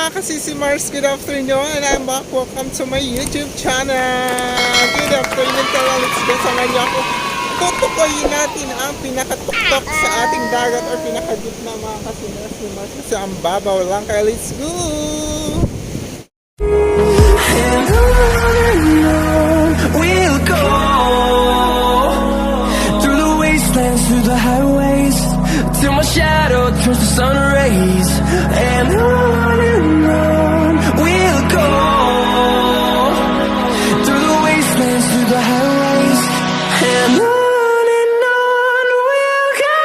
mga kasisi Mars, good afternoon and I'm back. Welcome to my YouTube channel. Good afternoon kayo. Let's go sa nga ako. Tutukoyin natin ang pinakatuktok sa ating dagat or pinakagitna mga kasisi Mars. Kasi ang babaw lang kaya let's go! And on we'll go, through the wastelands, through the highways, till my shadow turns to sun rays. And on we'll go, through the wastelands, through the highways, and on we'll go.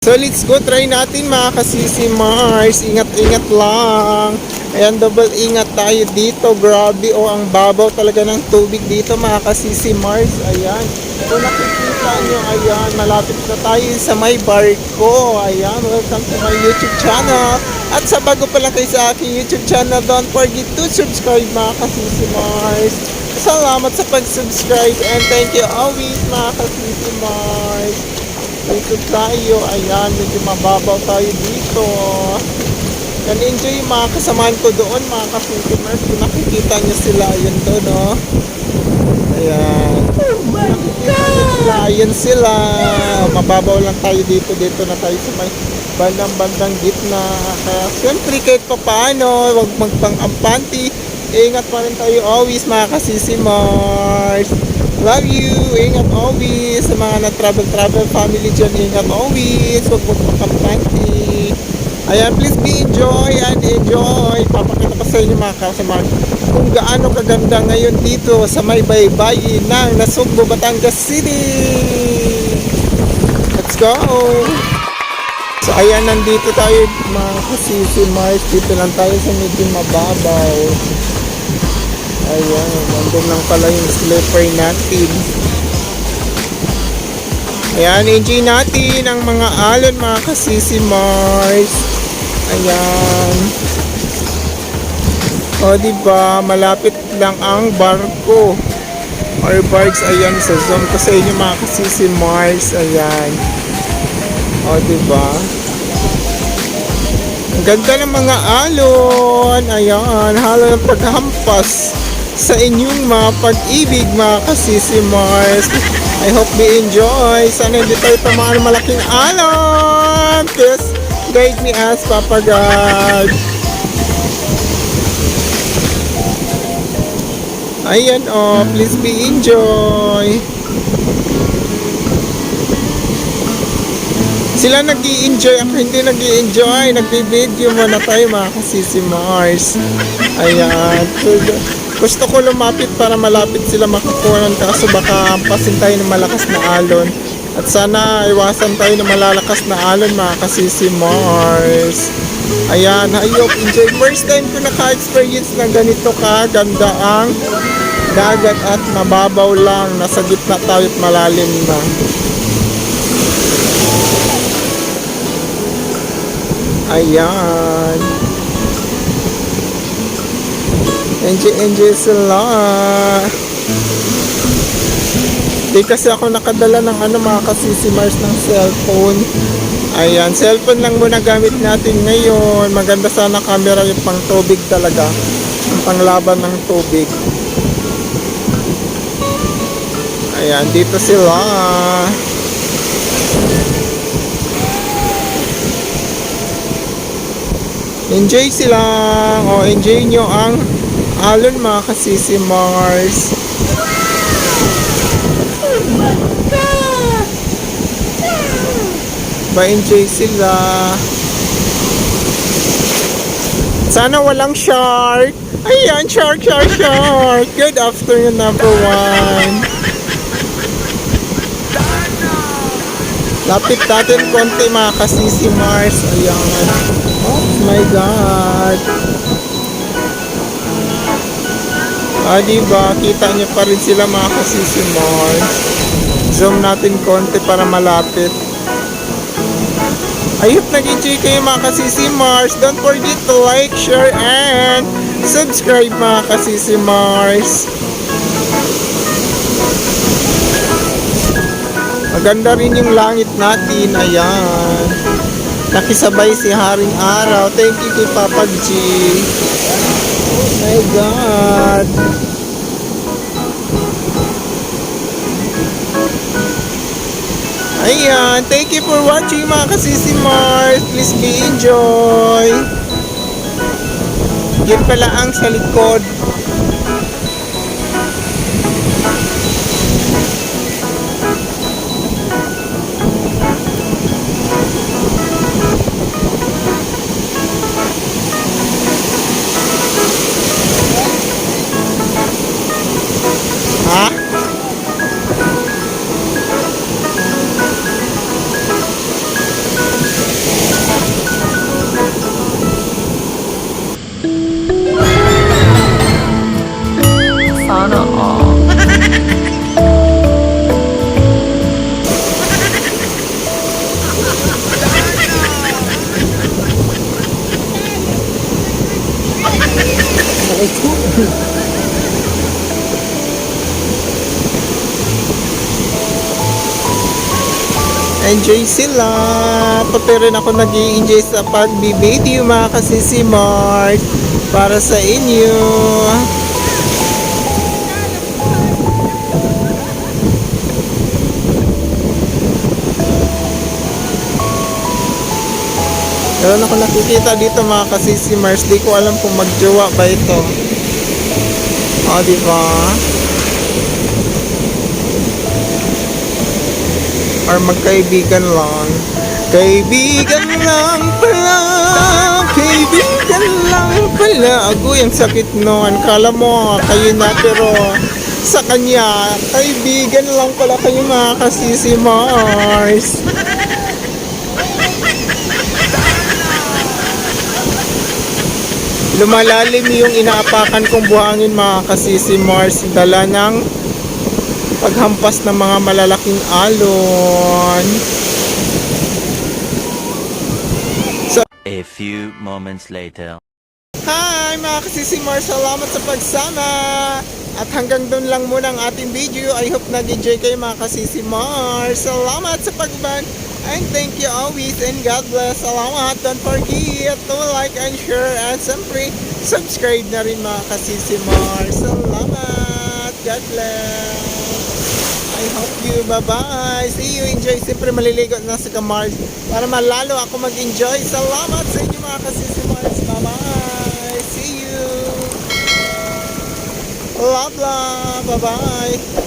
So let's go, try natin mga kasisi Mars. Ingat-ingat lang. Ayan, double ingat tayo dito. Grabe, ang babaw talaga ng tubig dito mga kasisi Mars. Ayan, kung nakikita nyo, ayan, malapit na tayo sa may barko. Ayan, welcome to my YouTube channel. At sa bago pa lang kayo sa aking YouTube channel, don't forget to subscribe mga kasisi Mars. Salamat sa pag-subscribe and thank you always mga kasisi Mars. Dito tayo, ayan, medyo mababaw tayo dito. And enjoy yung mga kasamahan ko doon, mga ka-filmers. Kung nakikita nyo sila, ayun doon, no? Ayan. Nakikita nyo sila, ayun sila. Mababaw lang tayo dito. Dito na tayo sa may bandang gitna. Kaya siyempre kahit pa paano, huwag magpang-ampanti. Ingat pa rin tayo always, mga kasisi Mars. Love you! Ingat always! Sa mga na-travel family dyan, ingat always! Huwag magpakampante! Ayan, please be enjoy and enjoy! Papakita ko sa inyo mga kasamahan kung gaano kaganda ngayon dito sa may baybayin ng Nasugbo, Batangas City! Let's go! So ayan, nandito tayo mga kasisi Mars. Dito lang tayo sa medyo mababaw. Ayan, nandun lang pala yung slipper natin. Ayan, enjoy natin ang mga alon mga kasisi Mars. Ayan. O diba, malapit lang ang barko or barks. Ayan, sa zoom ko sa inyo mga kasisi Mars. Ayan. O diba, ang ganda ng mga alon. Ayan, halo ng paghampas sa inyong mga pag-ibig mga kasisi Mars. I hope you enjoy. Sana hindi tayo tamaan ng malaking alon. Please guide me as Papa God. Ayan, please be enjoy. Sila nag-i-enjoy, ako hindi nag-i-enjoy. Nag-video muna tayo mga kasisi Mars. Ayan, gusto ko lumapit para malapit sila makakuha ng kaso baka ampasin tayo ng malakas na alon. At sana iwasan tayo ng malalakas na alon mga kasisi Mars. Ayan, I hope enjoy. First time ko naka-experience ng ganito kaganda ang dagat at mababaw lang. Nasa gitna tayo at malalim na. Ayan. Enjoy sila. Di kasi ako nakadala ng mga kasisi Mars ng cellphone. Ayan, cellphone lang muna gamit natin ngayon. Maganda sana camera yung pang tubig talaga. Yung panglaban ng tubig. Ayan, dito sila. Enjoy sila. Enjoy nyo ang alon mga kasisi Mars. Ba-enjoy sila. Sana walang shark. Ayan, shark. Good afternoon everyone. Lapit natin konti mga kasisi Mars. Ayan. Oh my God. Diba? Kita nyo pa rin sila mga kasisi Mars. Zoom natin konti para malapit. I hope nag-enjoy kayo mga kasisi Mars. Don't forget to like, share, and subscribe mga kasisi Mars. Maganda rin yung langit natin. Ayan. Nakisabay si Haring Araw. Thank you kay Papa G. Oh my God. Ayan. Thank you for watching mga kasisi Mars. Please be enjoy. Yan pala ang sa likod. Ha? Sana all. Enjoy sila. Pati rin ako nag-i-enjoy sa pag-video mga kasisi Mart. Para sa inyo. Meron ako nakikita dito mga kasisi Mars. Di ko alam kung magjowa ba ito. O, diba? Or magkaibigan lang. Kaibigan lang pala. Kaibigan lang pala. Agoy, ang sakit nun. Kala mo, kayo na, pero sa kanya, kaibigan lang pala kayo mga kasisi Mars. Lumalalim yung inaapakan kong buhangin mga kasisi Mars. Dala ng paghampas ng mga malalaking alon. A few moments later. Hi mga kasisi Mars, salamat sa pagsama. At hanggang doon lang muna ang ating video. I hope nag-enjoy kayo mga kasisi Mars. Salamat sa pagban. And thank you always and God bless. Salamat. Don't forget to like and share and siyempre subscribe na rin mga kasisi Mars. Salamat. God bless. I hope you. Bye-bye. See you. Enjoy. Siyempre maliligo na sa Mars para malalo ako mag-enjoy. Salamat sa inyo mga kasisi Mars. Bye-bye. See you. Love, love. Bye-bye.